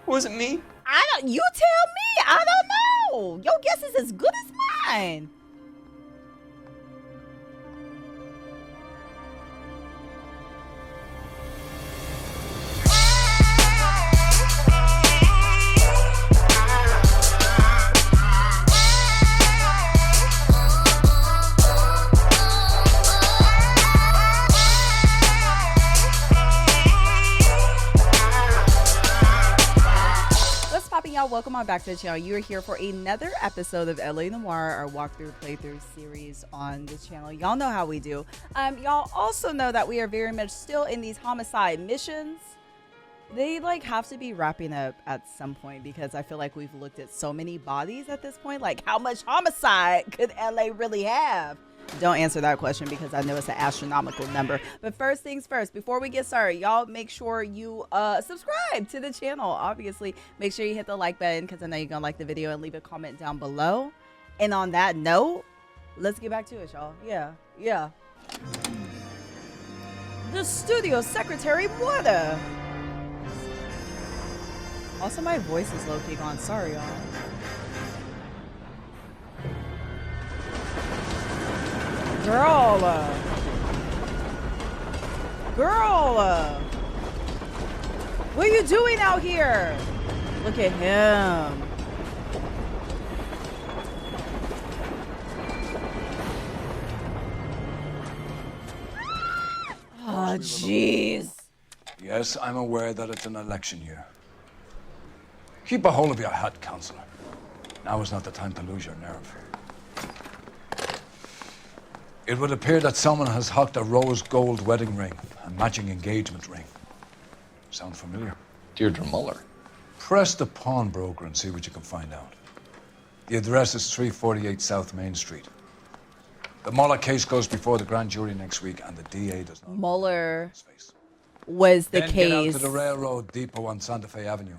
Was it me? You tell me. I don't know. Your guess is as good as mine. Y'all, welcome on back to the channel. You are here for another episode of LA Noire, our walkthrough playthrough series on the channel. Y'all know how we do. Y'all also know that we are very much still in these homicide missions. They like have to be wrapping up at some point because I feel like we've looked at so many bodies at this point. Like, how much homicide could LA really have? Don't answer that question because I know it's an astronomical number. But first things first, before we get started, y'all make sure you subscribe to the channel. Obviously, make sure you hit the like button because I know you're going to like the video, and leave a comment down below. And on that note, let's get back to it, y'all. Yeah. The studio secretary, Water. Also, my voice is low-key gone. Sorry, y'all. Girl, what are you doing out here? Look at him. Oh, jeez. Yes, I'm aware that it's an election year. Keep a hold of your hat, Counselor. Now is not the time to lose your nerve. It would appear that someone has hocked a rose gold wedding ring and matching engagement ring. Sound familiar? Deirdre Muller. Press the pawnbroker and see what you can find out. The address is 348 South Main Street. The Muller case goes before the grand jury next week, and the DA does not. Muller was the then case. Get out to the railroad depot on Santa Fe Avenue.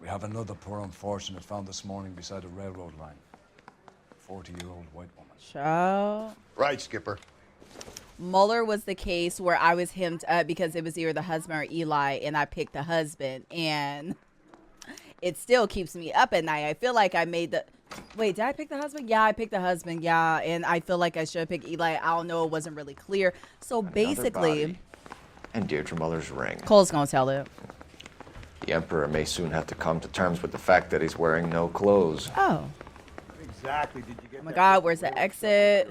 We have another poor unfortunate found this morning beside a railroad line. 40-year-old white woman. Child. Right, Skipper. Muller was the case where I was hemmed up because it was either the husband or Eli, and I picked the husband, and it still keeps me up at night. I feel like I made the... Wait, did I pick the husband? Yeah, I picked the husband, yeah, and I feel like I should have picked Eli. I don't know, it wasn't really clear. So basically... And Deirdre Muller's ring. Cole's gonna tell it. The Emperor may soon have to come to terms with the fact that he's wearing no clothes. Oh. Exactly. Did you get Oh my God, where's the exit?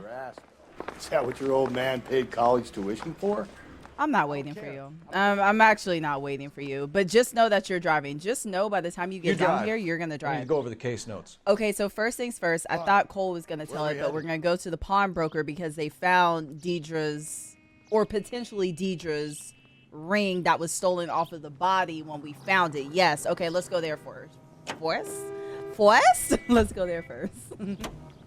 Is that what your old man paid college tuition for? I'm not waiting for you. I'm actually not waiting for you. But just know that you're driving. Just know by the time you get down here, you're going to drive. We need to go over the case notes. Okay, so first things first. I thought Cole was going to tell it, but we're going to go to the pawnbroker because they found Deidre's, or potentially Deidre's, ring that was stolen off of the body when we found it. Yes. Okay, let's go there first. First? Let's go there first. You've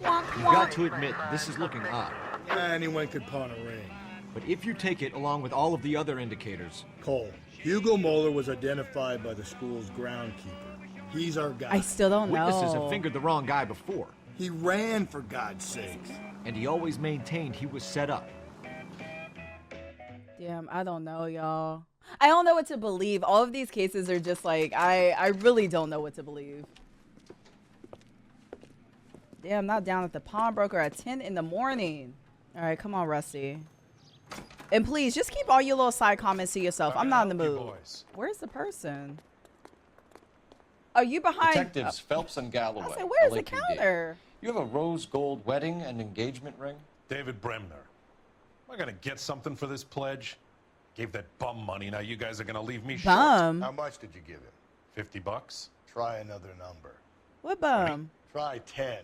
got to admit, this is looking odd. Anyone could pawn a ring. But if you take it along with all of the other indicators... Cole, Hugo Muller was identified by the school's groundkeeper. He's our guy. I still don't know. Witnesses have fingered the wrong guy before. He ran, for God's sakes. And he always maintained he was set up. Damn, I don't know, y'all. I don't know what to believe. All of these cases are just like, I really don't know what to believe. Damn, I'm not down at the pawnbroker at 10 in the morning. All right, come on, Rusty. And please, just keep all your little side comments to yourself. I'm not in the mood. Where's the person? Are you behind? Detectives Phelps and Galloway. I said, where's the LAPD. counter? You have a rose gold wedding and engagement ring? David Bremner. Am I gonna get something for this pledge? Gave that bum money, now you guys are gonna leave me short. Bum? How much did you give him? $50? Try another number. What bum? Try 10.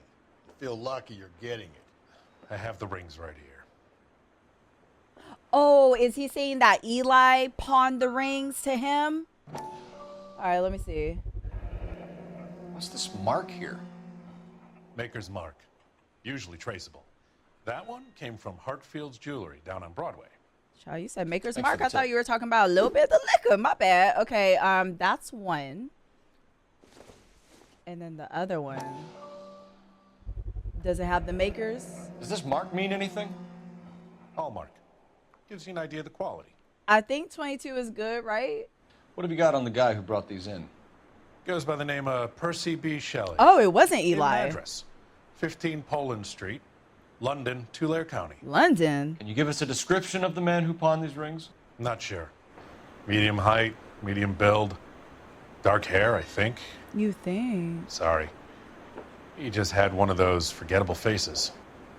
Feel lucky you're getting it. I have the rings right here. Oh, is he saying that Eli pawned the rings to him? All right, let me see. What's this mark here? Maker's mark. Usually traceable. That one came from Hartfield's Jewelry down on Broadway. Child, you said Maker's Thanks for Mark. the I thought tip. you were talking about a little bit of the liquor. My bad. Okay, that's one. And then the other one. Does it have the Makers? Does this mark mean anything? Hallmark. Gives you an idea of the quality. I think 22 is good, right? What have you got on the guy who brought these in? Goes by the name of Percy B. Shelley. Oh, it wasn't Gave an Eli. address, 15 Poland Street, London, Tulare County. London. Can you give us a description of the man who pawned these rings? Not sure. Medium height, medium build, dark hair, I think. You think? Sorry. He just had one of those forgettable faces.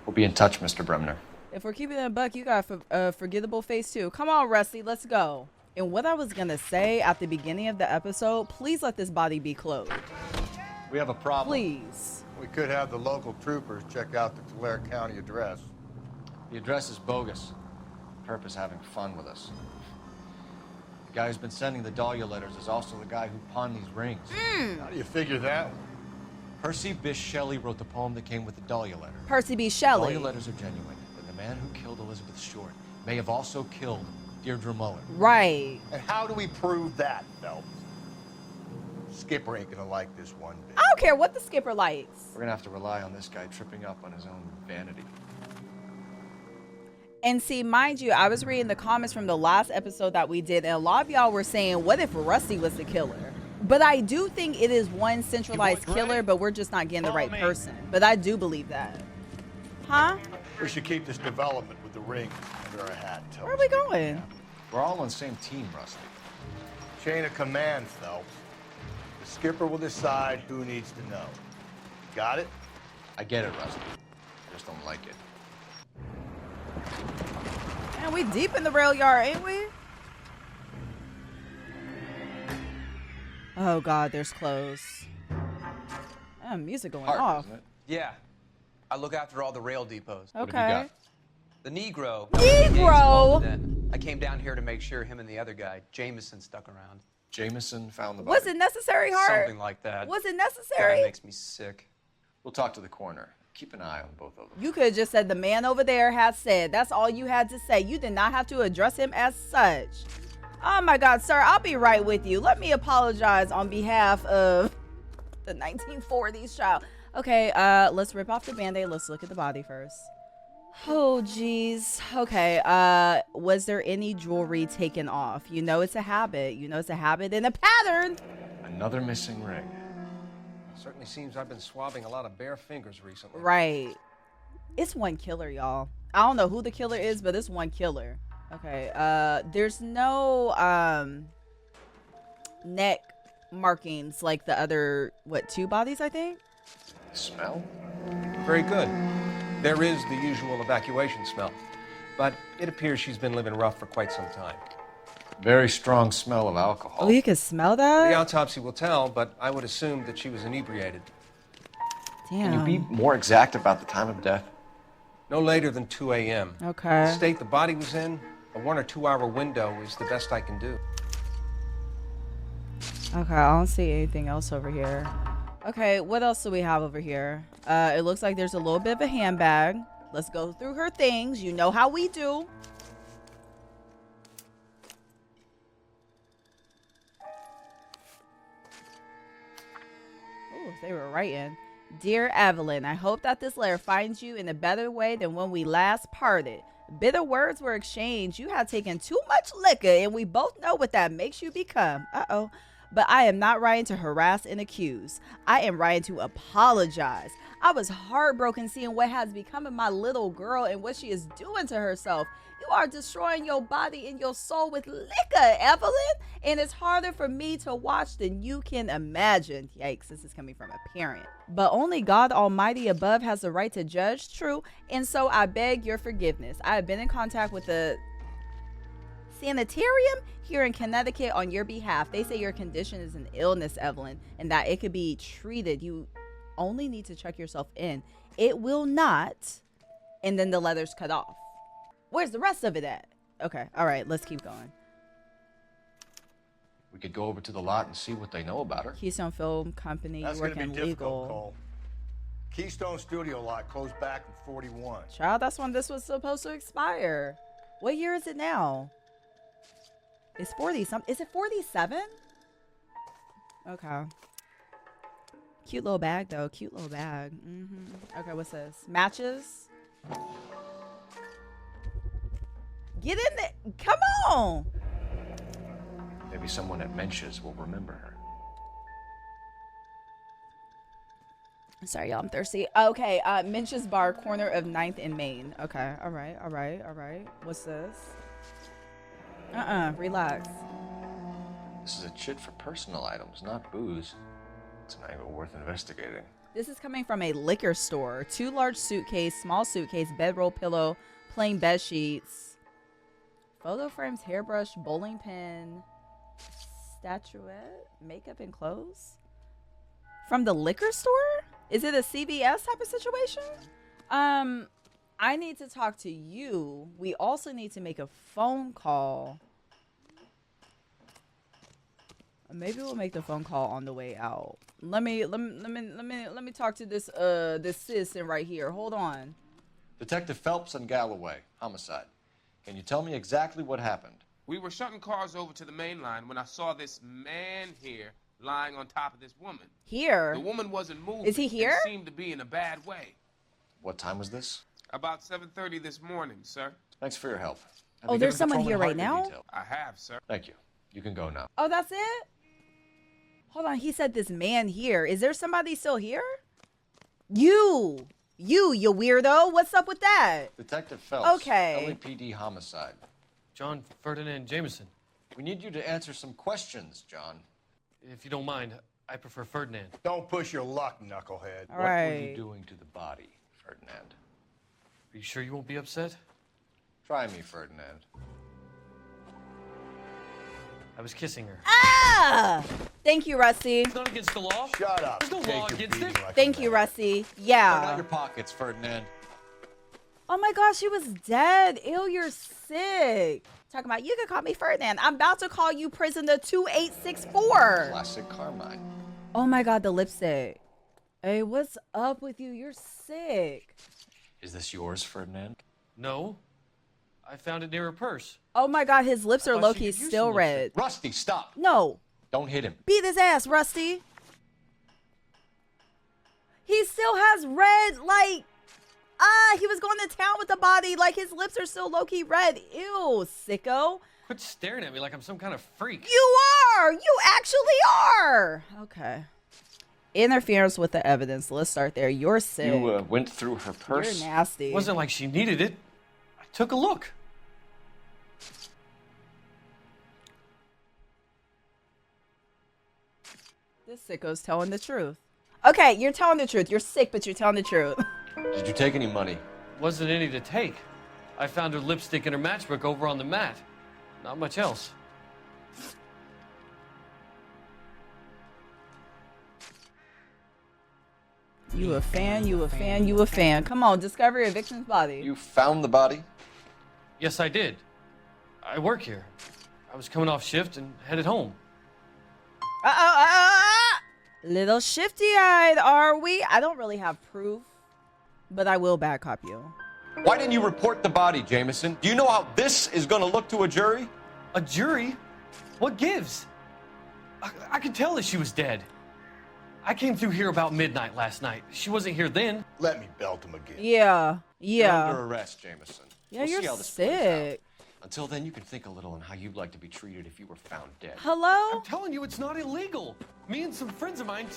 We'll be in touch, Mr. Bremner. If we're keeping it a buck, you got a forgettable face too. Come on, Rusty, let's go. And what I was gonna say at the beginning of the episode, please let this body be closed. We have a problem. Please. We could have the local troopers check out the Tulare County address. The address is bogus. Purpose having fun with us. The guy who's been sending the Dahlia letters is also the guy who pawned these rings. How do you figure that? Percy Bysshe Shelley wrote the poem that came with the Dahlia letter. Percy B. The Shelley. Dahlia letters are genuine, but the man who killed Elizabeth Short may have also killed Deirdre Muller. Right. And how do we prove that, Phelps? Skipper ain't gonna like this one bit. I don't care what the skipper likes. We're gonna have to rely on this guy tripping up on his own vanity. And see, mind you, I was reading the comments from the last episode that we did, and a lot of y'all were saying, what if Rusty was the killer? But I do think it is one centralized killer, but we're just not getting the right person. But I do believe that. Huh? We should keep this development with the ring under our hat. Where are we going? We're all on the same team, Rusty. Chain of command, Phelps. The skipper will decide who needs to know. Got it? I get it, Rusty. I just don't like it. Man, we deep in the Railyard, ain't we? Oh God, there's clothes. Music going off. Isn't it? Yeah. I look after all the rail depots. What have you Okay. got? The Negro. Negro? Then. I came down here to make sure him and the other guy, Jameson, stuck around. Jameson found the body. Was it necessary, Hart? Something like that. Was it Guy necessary? makes me sick. We'll talk to the coroner. Keep an eye on both of them. You could have just said the man over there has said. That's all you had to say. You did not have to address him as such. Oh my God, sir, I'll be right with you. Let me apologize on behalf of the 1940s child. Okay, let's rip off the Band-Aid. Let's look at the body first. Oh, geez. Okay, was there any jewelry taken off? You know it's a habit. You know it's a habit and a pattern. Another missing ring. Certainly seems I've been swabbing a lot of bare fingers recently. Right. It's one killer, y'all. I don't know who the killer is, but it's one killer. Okay, there's no neck markings like the other, what, 2 bodies, I think? Smell? Very good. There is the usual evacuation smell, but it appears she's been living rough for quite some time. Very strong smell of alcohol. Oh, you can smell The that? autopsy will tell, but I would assume that she was inebriated. Damn. Can you be more exact about the time of death? No later than 2 a.m. Okay. The state the body was in, a 1 or 2 hour window is the best I can do. Okay, I don't see anything else over here. Okay, what else do we have over here? It looks like there's a little bit of a handbag. Let's go through her things. You know how we do. Ooh, they were writing. Dear Evelyn, I hope that this letter finds you in a better way than when we last parted. Bitter words were exchanged. You have taken too much liquor, and we both know what that makes you become. Uh-oh. But I am not writing to harass and accuse. I am writing to apologize. I was heartbroken seeing what has become of my little girl and what she is doing to herself. You are destroying your body and your soul with liquor, Evelyn. And it's harder for me to watch than you can imagine. Yikes, this is coming from a parent. But only God Almighty above has the right to judge, true. And so I beg your forgiveness. I have been in contact with the sanitarium here in Connecticut on your behalf. They say your condition is an illness, Evelyn, and that it could be treated. You only need to check yourself in. It will not. And then the letter's cut off. Where's the rest of it at? Okay, all right, let's keep going. We could go over to the lot and see what they know about her. Keystone Film Company, That's you gonna work be in difficult, legal. Cole. Keystone Studio lot closed back in 41. Child, that's when this was supposed to expire. What year is it now? It's 40 something. Is it 47? Okay. Cute little bag though. Cute little bag. Okay, what's this? Matches? Get in there. Come on. Maybe someone at Mensch's will remember her. Sorry, y'all, I'm thirsty. Okay, Minch's Bar, corner of 9th and Main. Okay, all right. What's this? Relax. This is a chit for personal items, not booze. It's an angle worth investigating. This is coming from a liquor store. 2 large suitcase, small suitcase, bedroll, pillow, plain bed sheets, photo frames, hairbrush, bowling pin, statuette, makeup, and clothes. From the liquor store? Is it a CVS type of situation? I need to talk to you. We also need to make a phone call. Maybe we'll make the phone call on the way out. Let me talk to this citizen right here. Hold on. Detective Phelps and Galloway, homicide. Can you tell me exactly what happened? We were shutting cars over to the main line when I saw this man here lying on top of this woman. Here? The woman wasn't moving. Is he here? And seemed to be in a bad way. What time was this? About 7:30 this morning, sir. Thanks for your help. Have Oh, you there's given someone Patrolman here right Hart your now? detail? I have, sir. Thank you. You can go now. Oh, that's it? Hold on. He said this man here. Is there somebody still here? You weirdo. What's up with that? Detective Phelps. Okay. LAPD homicide. John Ferdinand Jameson. We need you to answer some questions, John. If you don't mind, I prefer Ferdinand. Don't push your luck, knucklehead. All What were right. you doing to the body, Ferdinand? Are you sure you won't be upset? Try me, Ferdinand. I was kissing her. Ah! Thank you, Rusty. It's not against the law. Shut up. There's no law Take your against beating it. like a Thank you, man. Rusty. Turn out Yeah. your pockets, Ferdinand. Oh my gosh, she was dead. Ew, you're sick. Talking about, you can call me Ferdinand. I'm about to call you prisoner 2864. Classic Carmine. Oh my God, the lipstick. Hey, what's up with you? You're sick. Is this yours, Ferdinand? No. I found it near her purse. Oh my God, his lips are thought low she key could use still some red. lipstick. Rusty, stop. No. Don't hit him. Beat his ass, Rusty. He still has red, like, he was going to town with the body. Like, his lips are still low key red. Ew, sicko. Quit staring at me like I'm some kind of freak. You are. You actually are. Okay. Interference with the evidence. Let's start there. You're sick. You went through her purse? You're nasty. It wasn't like she needed it. I took a look. This sicko's telling the truth. Okay, you're telling the truth. You're sick, but you're telling the truth. Did you take any money? Wasn't any to take. I found her lipstick and her matchbook over on the mat. Not much else. You a fan, you a fan, you a fan. Come on, discover your victim's body. You found the body? Yes, I did. I work here. I was coming off shift and headed home. Little shifty-eyed, are we? I don't really have proof, but I will back cop you. Why didn't you report the body, Jameson? Do you know how this is going to look to a jury? A jury? What gives? I could tell that she was dead. I came through here about midnight last night. She wasn't here then. Let me belt him again. Yeah, You're yeah. under arrest, Jameson. Yeah, We'll you're see how this plays out. sick. Until then, you can think a little on how you'd like to be treated if you were found dead. Hello? I'm telling you, it's not illegal. Me and some friends of mine.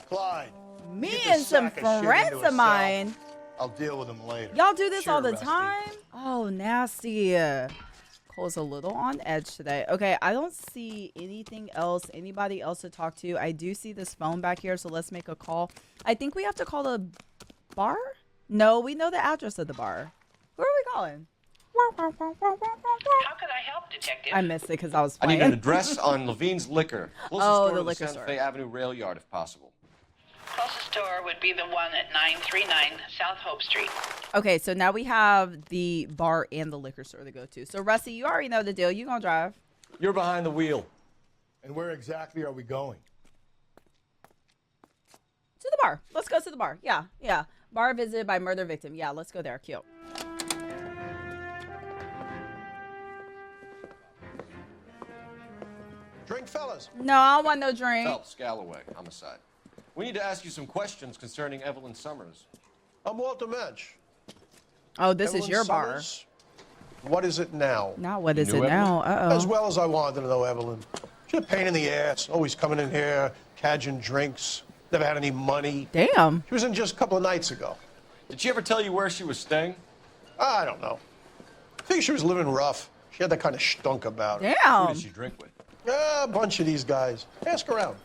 Clyde. Me get and this some sack of shit into friends a of cell. mine. I'll deal with him later. Y'all do this Sure, all the Rusty. time? Oh, nasty. Cole's a little on edge today. Okay, I don't see anything else, anybody else to talk to. I do see this phone back here, so let's make a call. I think we have to call the bar? No, we know the address of the bar. Who are we calling? How can I help, Detective? I missed it because I was I playing. need an address on Levine's Liquor. Closest Oh, store the to liquor Santa store. Fe Avenue Railyard, if possible. Closest store would be the one at 939 South Hope Street. Okay, so now we have the bar and the liquor store to go to. So, Rusty, you already know the deal. You gonna drive. You're behind the wheel. And where exactly are we going? To the bar. Let's go to the bar. Yeah, yeah. Bar visited by murder victim. Yeah, let's go there. Cute. Drink, fellas. No, I don't want no drink. Phelps, Galloway, homicide. We need to ask you some questions concerning Evelyn Summers. I'm Walter Mensch. Oh, this Evelyn is your Summers. What is it now? bar. Now, what is You it knew now? As Uh-oh. well as I wanted to know Evelyn. She's a pain in the ass, always coming in here, cadging drinks. Never had any money. Damn. She was in just a couple of nights ago. Did she ever tell you where she was staying? I don't know. I think she was living rough. She had that kind of stunk about her. Damn. Who did she drink with? A bunch of these guys. Ask around.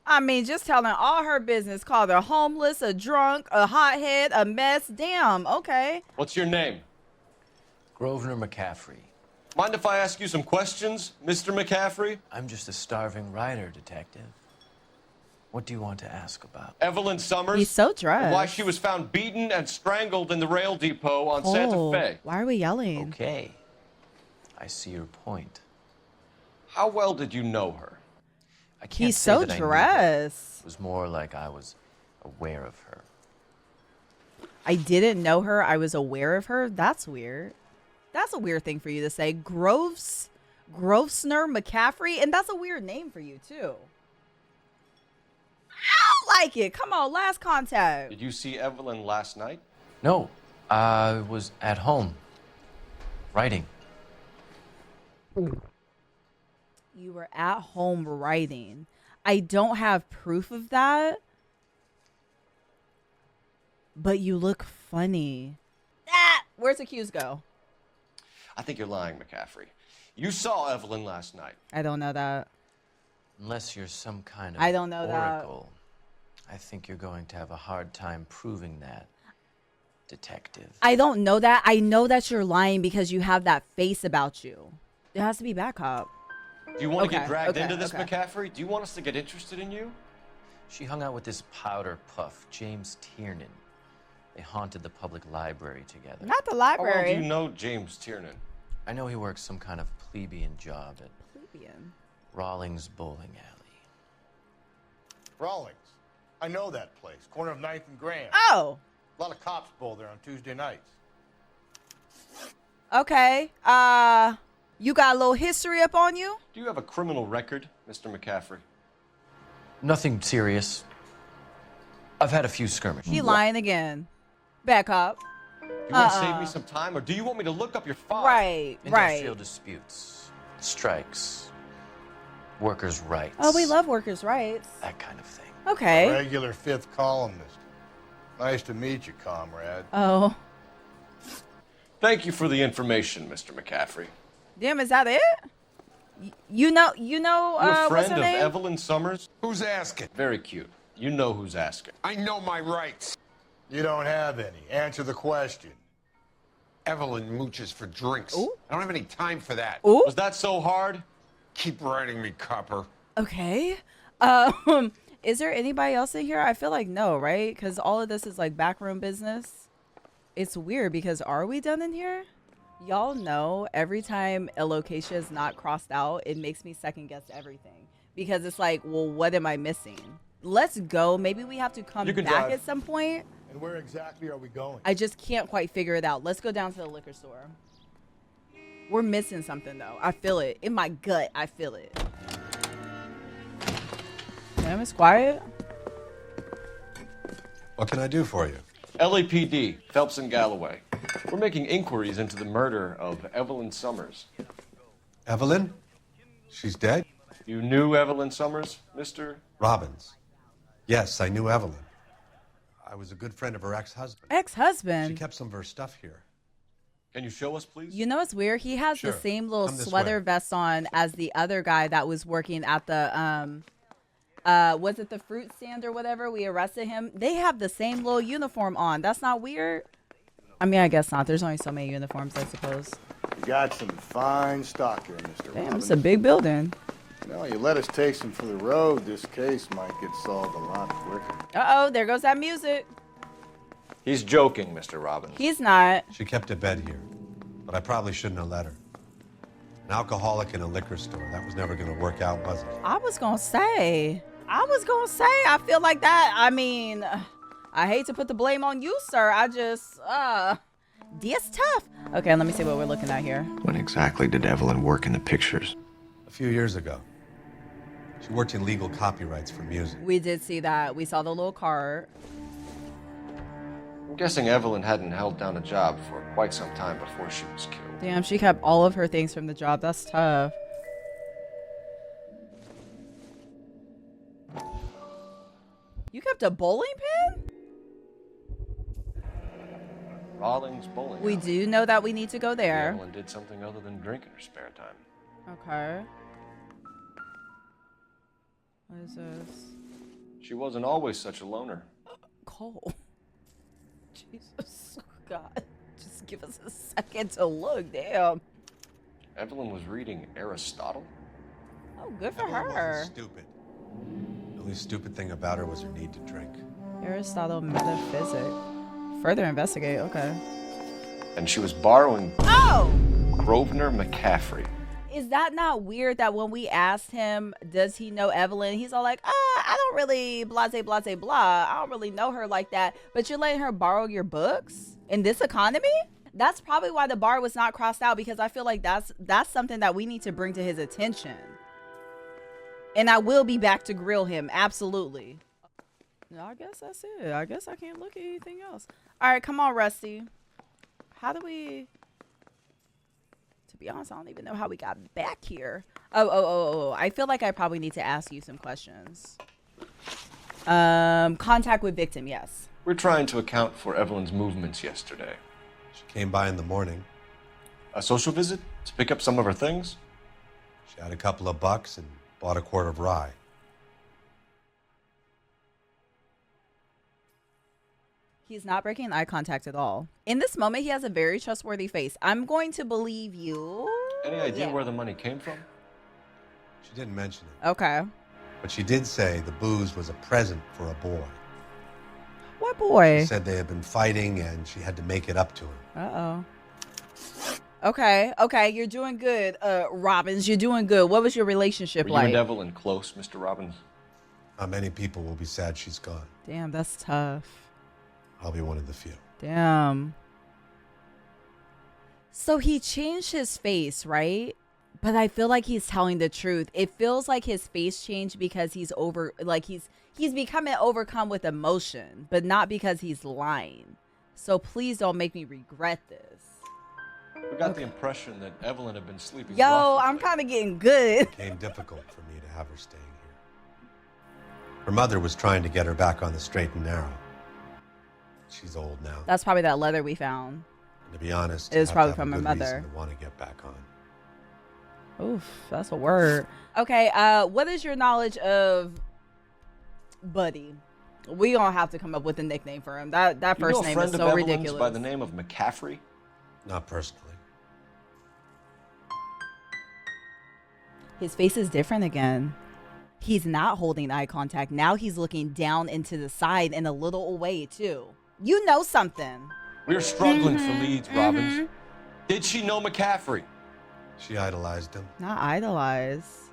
I mean, just telling all her business. Called her homeless, a drunk, a hothead, a mess. Damn, okay. What's your name? Grosvenor McCaffrey. Mind if I ask you some questions, Mr. McCaffrey? I'm just a starving writer, detective. What do you want to ask about? Evelyn Summers? He's so dressed. And why she was found beaten and strangled in the rail depot on Santa Fe. Why are we yelling? Okay. I see your point. How well did you know her? I can't He's say so that I knew her. dressed. It was more like I was aware of her. I didn't know her. I was aware of her. That's weird. That's a weird thing for you to say. Grosvenor McCaffrey, and that's a weird name for you too. I don't like it. Come on, last contact. Did you see Evelyn last night? No, I was at home, writing. You were at home writing. I don't have proof of that, but you look funny. Where's the cues go? I think you're lying, McCaffrey. You saw Evelyn last night. I don't know that. Unless you're some kind of I don't know that. oracle, I think you're going to have a hard time proving that, detective. I don't know that. I know that you're lying because you have that face about you. It has to be bad cop. Do you want to Okay, get dragged okay, into this, okay. McCaffrey? Do you want us to get interested in you? She hung out with this powder puff, James Tiernan. They haunted the public library together. Not the How well library. do you know James Tiernan? I know he works some kind of plebeian job at Plebeian. Rawlings Bowling Alley. Rawlings. I know that place. Corner of 9th and Grand. Oh. A lot of cops bowl there on Tuesday nights. Okay. You got a little history up on you? Do you have a criminal record, Mr. McCaffrey? Nothing serious. I've had a few skirmishes. He lying again. Back up. Do you want to save me some time, or do you want me to look up your file? Right, Industrial right. disputes, strikes, workers' rights. Oh, we love workers' rights. That kind of thing. Okay. Regular 5th columnist. Nice to meet you, comrade. Oh. Thank you for the information, Mr. McCaffrey. Damn, is that it? You know, You're a what's friend her of name? Evelyn Summers? Who's asking? Very cute. You know who's asking. I know my rights. You don't have any. Answer the question. Evelyn mooches for drinks. Ooh. I don't have any time for that. Ooh. Was that so hard? Keep writing me, copper. Okay. Is there anybody else in here? I feel like no, right? Because all of this is like backroom business. It's weird because are we done in here? Y'all know every time a location is not crossed out, it makes me second guess everything. Because it's like, well, what am I missing? Let's go. Maybe we have to come back drive. at some point. And where exactly are we going? I just can't quite figure it out. Let's go down to the liquor store. We're missing something though. I feel it. In my gut, I feel it. Damn, it's quiet. What can I do for you? LAPD, Phelps and Galloway. We're making inquiries into the murder of Evelyn Summers. Evelyn? She's dead? You knew Evelyn Summers, Mr. Robbins. Yes, I knew Evelyn. I was a good friend of her ex-husband. Ex-husband? She kept some of her stuff here. Can you show us, please? You know what's weird? He has Sure. the same little Come this sweater way. vest on as the other guy that was working at the was it the fruit stand or whatever? We arrested him. They have the same little uniform on. That's not weird. I mean, I guess not. There's only so many uniforms, I suppose. You got some fine stock here, Mr. Damn, Robbins. it's a big building. You know, you let us take some for the road, this case might get solved a lot quicker. Uh-oh, there goes that music. He's joking, Mr. Robbins. He's not. She kept a bed here, but I probably shouldn't have let her. An alcoholic in a liquor store. That was never going to work out, was it? I was gonna say, I feel like that. I mean, I hate to put the blame on you, sir. I just, it's tough. Okay, let me see what we're looking at here. When exactly did Evelyn work in the pictures? A few years ago. She worked in legal copyrights for music. We did see that. We saw the little card. I'm guessing Evelyn hadn't held down a job for quite some time before she was killed. Damn, she kept all of her things from the job. That's tough. You kept a bowling pin? Rawlings Bowling We Alley. do know that we need to go there. Evelyn did something other than drink in her spare time. Okay. What is this? She wasn't always such a loner. Cole. Jesus. God. Just give us a second to look. Damn. Evelyn was reading Aristotle. Oh, good for Evelyn her. wasn't stupid. The only stupid thing about her was her need to drink. Aristotle metaphysics. Further investigate. Okay. And she was borrowing Oh! Grosvenor McCaffrey. Is that not weird that when we asked him, does he know Evelyn? He's all like, I don't really blase, blase, blah. I don't really know her like that. But you're letting her borrow your books in this economy? That's probably why the bar was not crossed out, because I feel like that's something that we need to bring to his attention. And I will be back to grill him. Absolutely. No, I guess that's it. I guess I can't look at anything else. All right, come on, Rusty. How do we... To be honest, I don't even know how we got back here. Oh. I feel like I probably need to ask you some questions. Contact with victim, yes. We're trying to account for Evelyn's movements yesterday. She came by in the morning. A social visit to pick up some of her things? She had a couple of bucks and bought a quart of rye. He's not breaking eye contact at all. In this moment, he has a very trustworthy face. I'm going to believe you. Any idea where the money came from? She didn't mention it. Okay. But she did say the booze was a present for a boy. What boy? She said they had been fighting and she had to make it up to him. Uh-oh. Okay, you're doing good, Robbins. You're doing good. What was your relationship Were like? you and Evelyn close, Mr. Robbins? Not many people will be sad she's gone. Damn, that's tough. I'll be one of the few. Damn. So he changed his face, right? But I feel like he's telling the truth. It feels like his face changed because he's he's becoming overcome with emotion, but not because he's lying. So please don't make me regret this. We got the impression that Evelyn had been sleeping Yo, rough I'm kind of getting good. It became difficult for me to have her staying here. Her mother was trying to get her back on the straight and narrow. She's old now. That's probably that leather we found. And to be honest, It was you have probably to have from a her good mother. reason to want to get back on. Oof, that's a word. Okay, what is your knowledge of Buddy? We gonna have to come up with a nickname for him. That You first know a name friend is of so Evelyn's ridiculous. by the name of McCaffrey? Not personally. His face is different again. He's not holding eye contact. Now he's looking down into the side and a little away too. You know something. We're struggling for leads, Robbins. Did she know McCaffrey? She idolized him. Not idolize.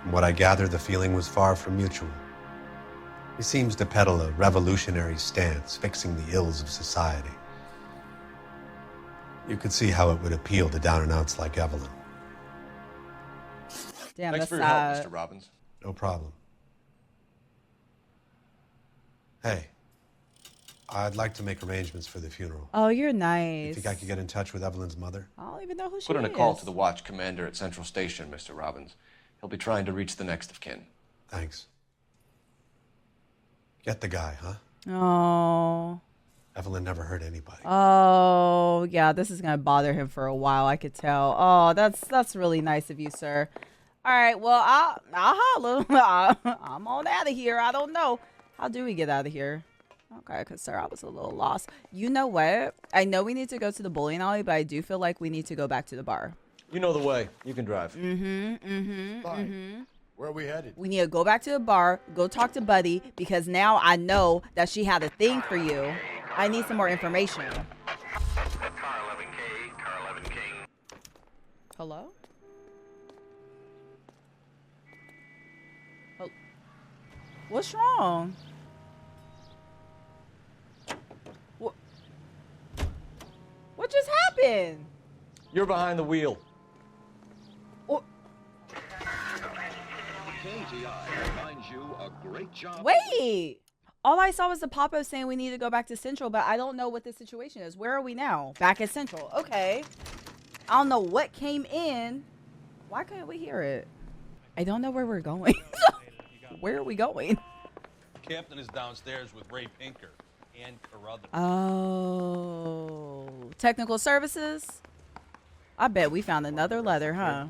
From what I gather, the feeling was far from mutual. He seems to peddle a revolutionary stance, fixing the ills of society. You could see how it would appeal to down-and-outs like Evelyn. Damn, Thanks that's for your help, Mr. Robbins. No problem. Hey, I'd like to make arrangements for the funeral. Oh, you're You nice. think I could get in touch with Evelyn's mother? I don't even know who she Put in is. a call to the watch commander at Central Station, Mr. Robbins. He'll be trying to reach the next of kin. Thanks. Get the guy, huh? Oh. Evelyn never hurt anybody. Oh, yeah, this is gonna bother him for a while. I could tell. Oh, that's really nice of you, sir. All right, well, I'll holler. I'm on out of here. I don't know. How do we get out of here? Okay, because, sir, I was a little lost. You know what? I know we need to go to the bowling alley, but I do feel like we need to go back to the bar. You know the way. You can drive. Fine. Where are we headed? We need to go back to the bar, go talk to Buddy, because now I know that she had a thing for you. I need some more information. Hello? Oh. What's wrong? What just happened? You're behind the wheel. Wait! All I saw was the pop-up saying we need to go back to Central, but I don't know what the situation is. Where are we now? Back at Central. Okay. I don't know what came in. Why couldn't we hear it? I don't know where we're going. Where are we going? captain is downstairs with Ray Pinker and Carruthers. Oh, technical services? I bet we found another leather, huh?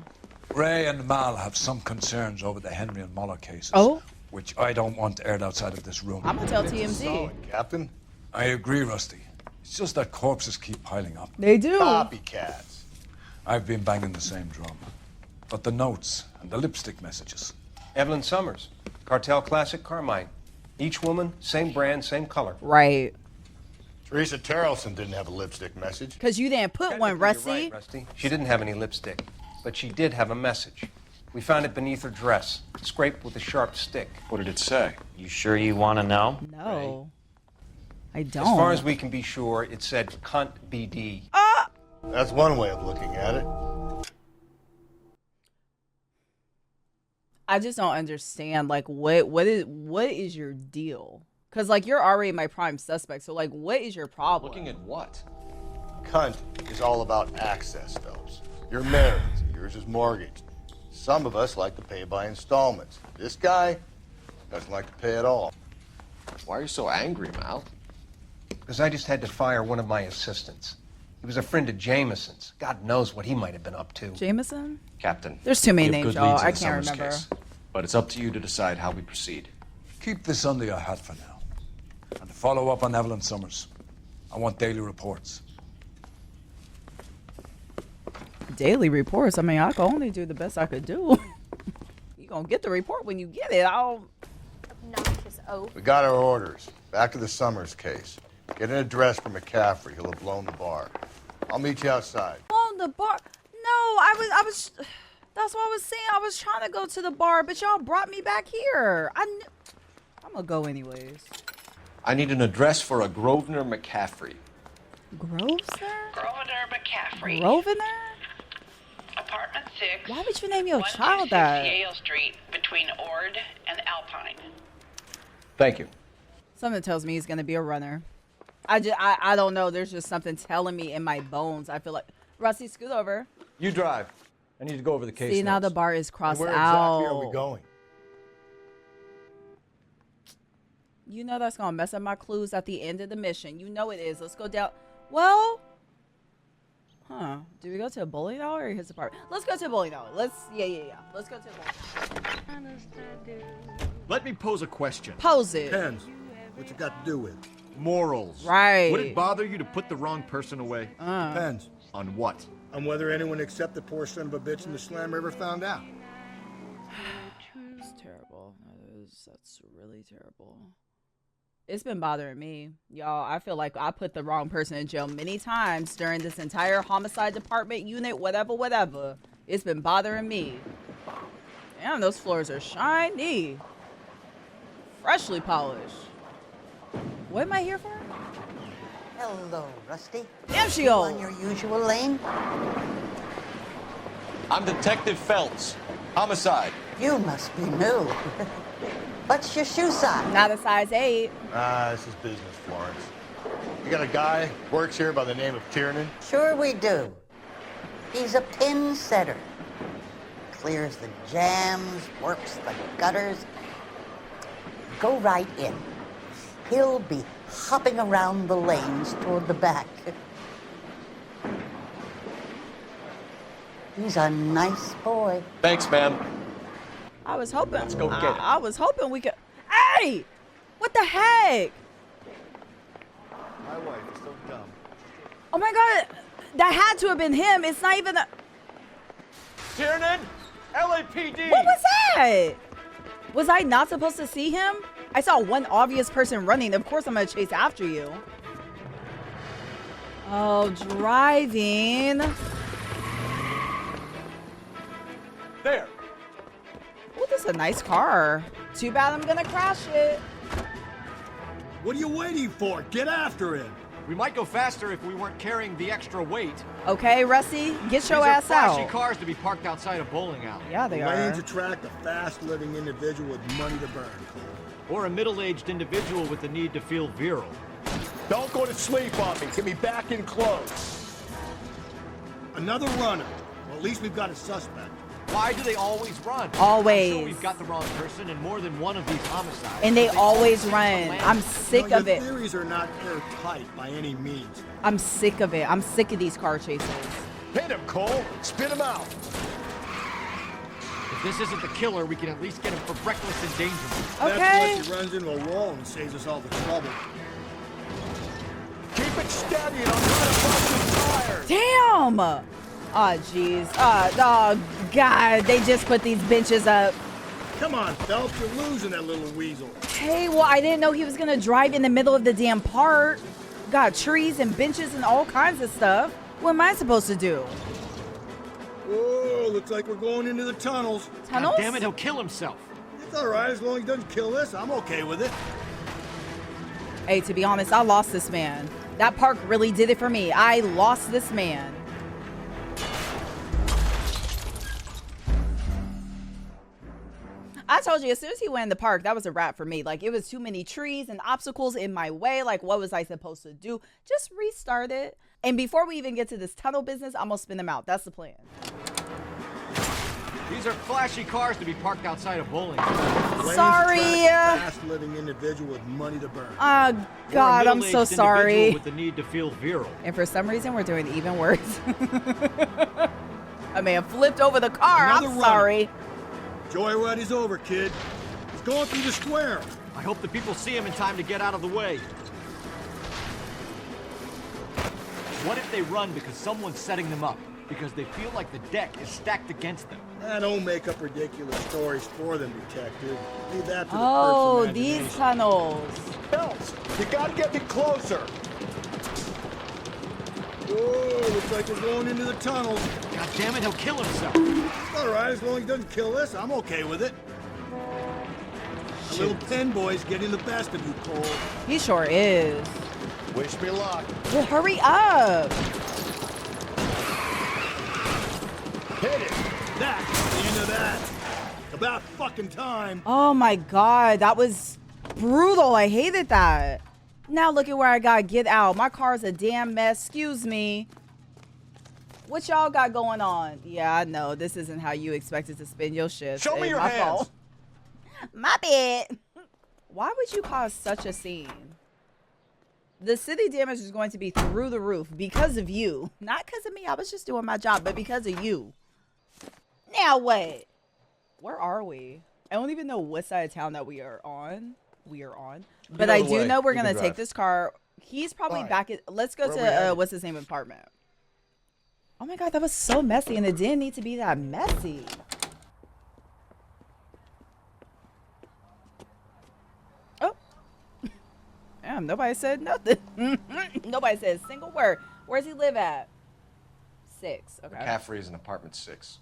Ray and Mal have some concerns over the Henry and Muller cases. Oh? Which I don't want aired outside of this room. I'm gonna tell TMZ. Solid, Captain. I agree, Rusty. It's just that corpses keep piling up. They do. Copycats. I've been banging the same drum. But the notes and the lipstick messages. Evelyn Summers, Cartel Classic Carmine. Each woman, same brand, same color. Right. Teresa Terrelson didn't have a lipstick message. Because you didn't put one, Rusty. You're right, Rusty. She didn't have any lipstick, but she did have a message. We found it beneath her dress, scraped with a sharp stick. What did it say? You sure you want to know? No. I don't. As far as we can be sure, it said cunt BD. That's one way of looking at it. I just don't understand, like, what is your deal? Because, like, you're already my prime suspect, so, like, what is your problem? Looking at what? Cunt is all about access, Phelps. You're married, so yours is mortgaged. Some of us like to pay by installments. This guy doesn't like to pay at all. Why are you so angry, Mal? Because I just had to fire one of my assistants. He was a friend of Jameson's. God knows what he might have been up to. Jameson? Captain. There's too many we have names, good y'all. leads in I the can't Summers remember. case, but it's up to you to decide how we proceed. Keep this under your hat for now. And to follow up on Evelyn Summers, I want daily reports. Daily reports? I mean, I can only do the best I could do. You gonna get the report when you get it. Obnoxious oaf. We got our orders. Back to the Summers case. Get an address for McCaffrey. He'll have blown the bar. I'll meet you outside. On the bar? No, I was. That's what I was saying. I was trying to go to the bar, but y'all brought me back here. I'm gonna go anyways. I need an address for a Grosvenor McCaffrey. Grosvenor? Grosvenor McCaffrey. Grosvenor? Apartment 6. Why would you name your child that? Yale Street between Ord and Alpine. Thank you. Something tells me he's gonna be a runner. I don't know. There's just something telling me in my bones. I feel like Rusty, scoot over. You drive. I need to go over the case. See, now notes. the bar is crossed Where out. exactly are we going? You know that's gonna mess up my clues at the end of the mission. You know it is. Let's go down. Well, do we go to a bowling alley or his apartment? Let's go to a bowling alley. Yeah. Let's go to a bowling alley. Let me pose a question. Pose it. Depends. What you got to do with? Morals. Right. Would it bother you to put the wrong person away? Depends. On what? On whether anyone except the poor son of a bitch in the slammer ever found out. It's terrible. That's really terrible. It's been bothering me, y'all. I feel like I put the wrong person in jail many times during this entire homicide department unit, whatever. It's been bothering me. Damn, those floors are shiny. Freshly polished. What am I here for? Hello, Rusty. Damn, she You old. on your usual lane? I'm Detective Phelps. Homicide. You must be new. What's your shoe size? Not a size 8. This is business, Florence. You got a guy who works here by the name of Tiernan? Sure we do. He's a pin setter. Clears the jams, works the gutters. Go right in. He'll be hopping around the lanes toward the back. He's a nice boy. Thanks, ma'am. I was hoping. Let's go get it. I was hoping we could. Hey! What the heck? My wife is so dumb. Oh my god. That had to have been him. It's not even a. Tiernan! LAPD! What was that? Was I not supposed to see him? I saw one obvious person running. Of course I'm gonna chase after you. Oh, driving. There. Oh, this is a nice car. Too bad I'm gonna crash it. What are you waiting for? Get after him. We might go faster if we weren't carrying the extra weight. Okay, Rusty, get your These ass are flashy out. cars to be parked outside a bowling alley. Yeah, they the are. lanes attract a fast-living individual with money to burn, Cole. Or a middle-aged individual with the need to feel virile. Don't go to sleep on me. Get me back in close. Another runner. Well, at least we've got a suspect. Why do they always run? Always. I'm sure we've got the wrong person in more than one of these homicides. And they always seem to run. land. I'm sick of it. Your theories are not airtight by any means. I'm sick of it. I'm sick of these car chases. Hit him, Cole. Spit him out. If this isn't the killer, we can at least get him for reckless endangerment. Okay. That's unless he runs into a wall and saves us all the trouble. Keep it steady and I'm trying to bust some tires. Damn! Oh, jeez. Oh, God. They just put these benches up. Come on, Phelps. You're losing that little weasel. Hey, well, I didn't know he was going to drive in the middle of the damn park. Got trees and benches and all kinds of stuff. What am I supposed to do? Whoa, looks like we're going into the tunnels. Tunnels? God damn it, he'll kill himself. It's all right as long as he doesn't kill us. I'm okay with it. Hey, to be honest, I lost this man. That park really did it for me. I lost this man. I told you, as soon as he went in the park, that was a wrap for me. Like, it was too many trees and obstacles in my way. Like, what was I supposed to do? Just restart it. And before we even get to this tunnel business, I'm going to spin them out. That's the plan. These are flashy cars to be parked outside of bowling. Sorry. Fast-living individual with money to burn. God, I'm so sorry. With the need to feel virile. And for some reason, we're doing even worse. I may have flipped over the car. I'm sorry. Joyride is over, kid. He's going through the square. I hope the people see him in time to get out of the way. What if they run because someone's setting them up? Because they feel like the deck is stacked against them? Don't make up ridiculous stories for them, detective. Leave that to the Oh, person's these imagination. tunnels. Phelps, you gotta get me closer. Whoa, looks like we're going into the tunnels. God damn it, he'll kill himself. It's all right as long as he doesn't kill us. I'm okay with it. The little pen boy's getting the best of you, Cole. He sure is. Wish me luck. Well, hurry up. Hit it. That's the end of that. About fucking time. Oh my God, that was brutal. I hated that. Now look at where I got. Get out. My car's a damn mess. Excuse me. What y'all got going on? Yeah, I know. This isn't how you expected to spend your shift. Show me Hey, your my hands. fault. My bad. Why would you cause such a scene? The city damage is going to be through the roof because of you. Not because of me. I was just doing my job, but because of you. Now what? Where are we? I don't even know what side of town that we are on. But I do know we're going to take this car. He's probably back at... Let's go to, what's his name, apartment. Oh my God, that was so messy, and it didn't need to be that messy. Oh. Damn, nobody said nothing. Nobody said a single word. Where's he live at? 6. Okay. McCaffrey's in apartment 6.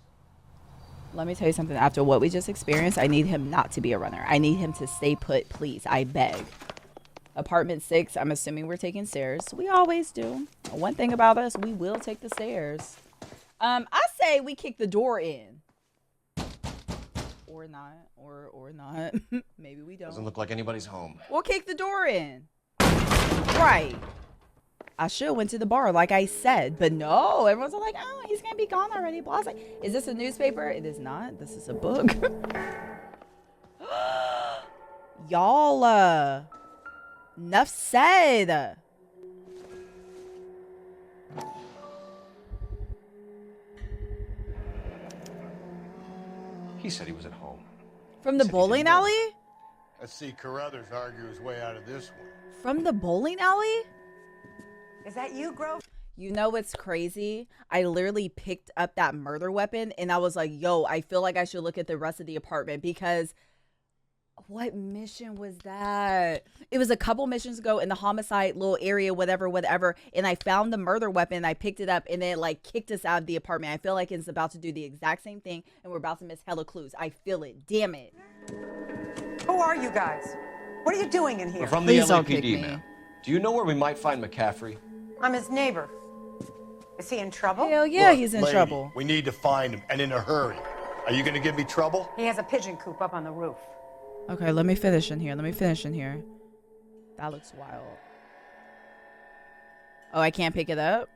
Let me tell you something. After what we just experienced, I need him not to be a runner. I need him to stay put, please. I beg. Apartment 6, I'm assuming we're taking stairs. We always do. One thing about us, we will take the stairs. I say we kick the door in. Or not. Or not. Maybe we don't. Doesn't look like anybody's home. We'll kick the door in. Right. I should have went to the bar like I said, but no. Everyone's like, oh, he's going to be gone already. Blah, blah. Is this a newspaper? It is not. This is a book. Y'all, enough said. He said he was at home. From the bowling alley? Let's see Carruthers argue his way out of this one. From the bowling alley? Is that you, Grove? You know what's crazy? I literally picked up that murder weapon and I was like, yo, I feel like I should look at the rest of the apartment because what mission was that? It was a couple missions ago in the homicide little area, whatever. And I found the murder weapon. I picked it up and it like kicked us out of the apartment. I feel like it's about to do the exact same thing and we're about to miss hella clues. I feel it. Damn it. Who are you guys? What are you doing in here? We're from the LAPD, ma'am. Do you know where we might find McCaffrey? I'm his neighbor. Is he in trouble? Hell yeah, Look, he's in lady, trouble. We need to find him, and in a hurry. Are you going to give me trouble? He has a pigeon coop up on the roof. Okay, let me finish in here. That looks wild. Oh, I can't pick it up?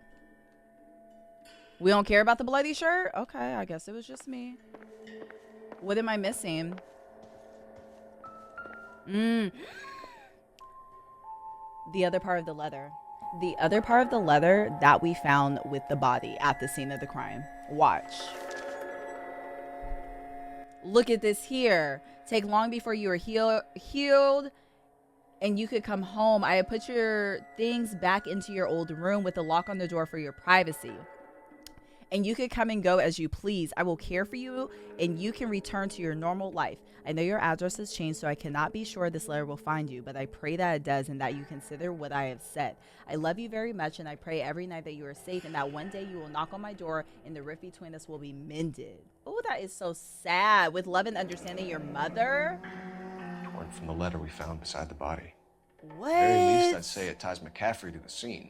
We don't care about the bloody shirt? Okay, I guess it was just me. What am I missing? The other part of the leather. The other part of the leather that we found with the body at the scene of the crime. Watch. Look at this here. Take long before you are healed and you could come home. I have put your things back into your old room with a lock on the door for your privacy. And you could come and go as you please. I will care for you and you can return to your normal life. I know your address has changed, so I cannot be sure this letter will find you, but I pray that it does and that you consider what I have said. I love you very much, and I pray every night that you are safe and that one day you will knock on my door and the rift between us will be mended. Oh, that is so sad. With love and understanding, your mother. Torn from the letter we found beside the body. What? At the very least, I'd say it ties McCaffrey to the scene.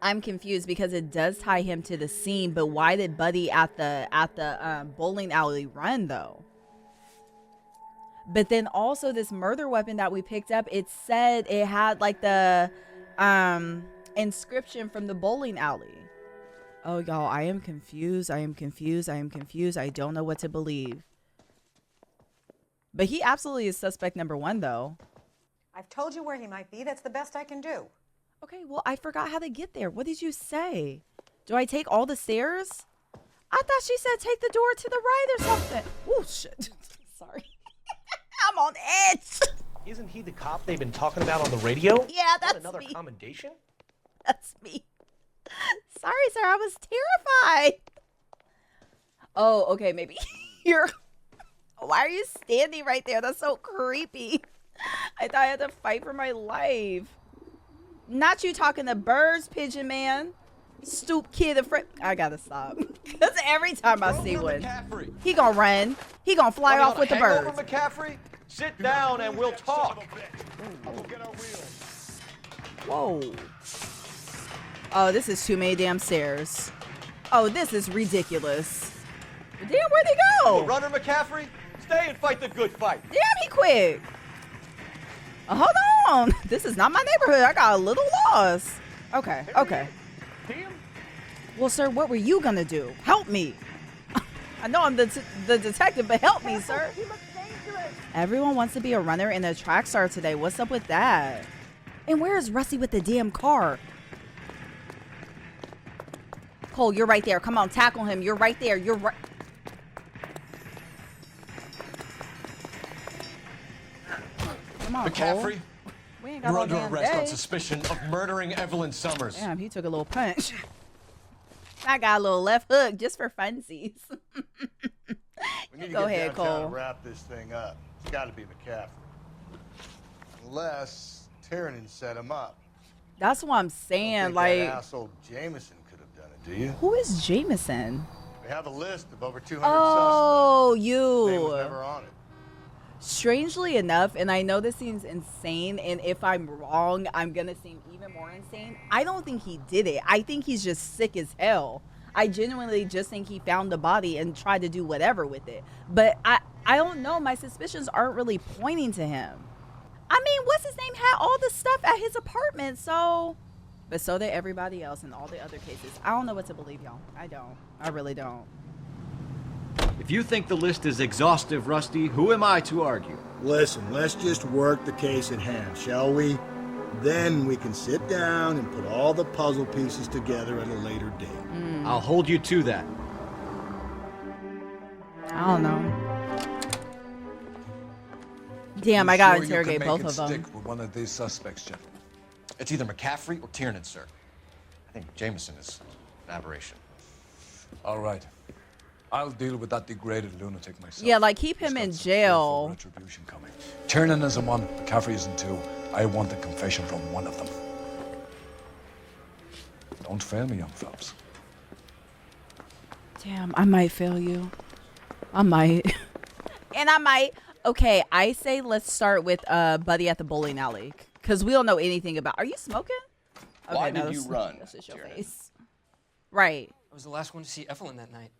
I'm confused because it does tie him to the scene, but why did Buddy at the bowling alley run though? But then also this murder weapon that we picked up, it said it had like the inscription from the bowling alley. Oh y'all, I am confused. I am confused. I am confused. I don't know what to believe. But he absolutely is suspect number one though. I've told you where he might be. That's the best I can do. Okay, well, I forgot how to get there. What did you say? Do I take all the stairs? I thought she said take the door to the right or something. Oh, shit. Sorry. I'm on edge. Isn't he the cop they've been talking about on the radio? Yeah, that's What, another me. commendation? That's me. Sorry, sir. I was terrified. Oh, okay. Maybe you're... Why are you standing right there? That's so creepy. I thought I had to fight for my life. Not you talking to birds, pigeon man. Stoop kid afraid. I gotta stop. Because every time I see one, he gonna run. He gonna fly off with the birds. McCaffrey, sit down and we'll talk. Whoa. Oh, this is too many damn stairs. Oh, this is ridiculous. Damn, where'd they go? Runner McCaffrey, stay and fight the good fight. Damn, he quick. Hold on. This is not my neighborhood. I got a little lost. Okay, okay. Well, sir, what were you gonna do? Help me. I know I'm the detective, but help me, sir. Everyone wants to be a runner and a track star today. What's up with that? And where is Rusty with the damn car? Cole, you're right there. Come on, tackle him. You're right there. You're right. Come on, McCaffrey, Cole. We ain't got you're no under damn arrest day. on suspicion of murdering Evelyn Summers. Damn, he took a little punch. I got a little left hook just for funsies. We need to Go get ahead, downtown Cole. and wrap this thing up. It's got to be McCaffrey. Unless Tiernan set him up. That's what I'm I saying. think Like, that asshole Jameson could have done it, do you? who is Jameson? We have a list of over 200 Oh, suspects. His name was you. never on it. Strangely enough, and I know this seems insane, and if I'm wrong, I'm gonna seem even more insane. I don't think he did it. I think he's just sick as hell. I genuinely just think he found the body and tried to do whatever with it. But I don't know. My suspicions aren't really pointing to him. I mean, what's his name had all the stuff at his apartment, so... But so did everybody else in all the other cases. I don't know what to believe, y'all. I don't. I really don't. If you think the list is exhaustive, Rusty, who am I to argue? Listen, let's just work the case at hand, shall we? Then we can sit down and put all the puzzle pieces together at a later date. I'll hold you to that. I don't know. Damn, I gotta interrogate both of them. Stick with one of these suspects, Jim. It's either McCaffrey or Tiernan, sir. I think Jameson is an aberration. All right. I'll deal with that degraded lunatic myself. Yeah, like keep him in jail. Retribution coming. Tiernan isn't one, McCaffrey isn't two. I want a confession from one of them. Don't fail me, young fellas. Damn, I might fail you. I might. And I might. Okay, I say let's start with Buddy at the bowling alley. Because we don't know anything about... Are you smoking? Okay, Why no, did you run, That's just your Tiernan? face. Right. I was the last one to see Evelyn that night.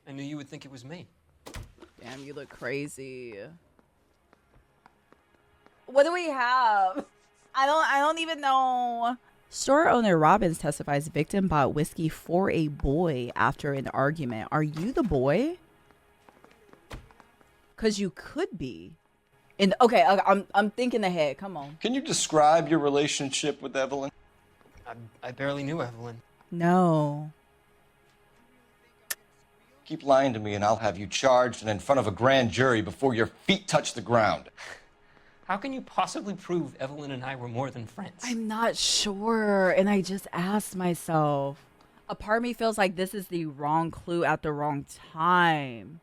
I knew you would think it was me. Damn, you look crazy. What do we have? I don't even know. Store owner Robbins testifies victim bought whiskey for a boy after an argument. Are you the boy? Because you could be. And okay, I'm thinking ahead. Come on. Can you describe your relationship with Evelyn? I barely knew Evelyn. No. Keep lying to me and I'll have you charged and in front of a grand jury before your feet touch the ground. How can you possibly prove Evelyn and I were more than friends? I'm not sure. And I just asked myself. A part of me feels like this is the wrong clue at the wrong time.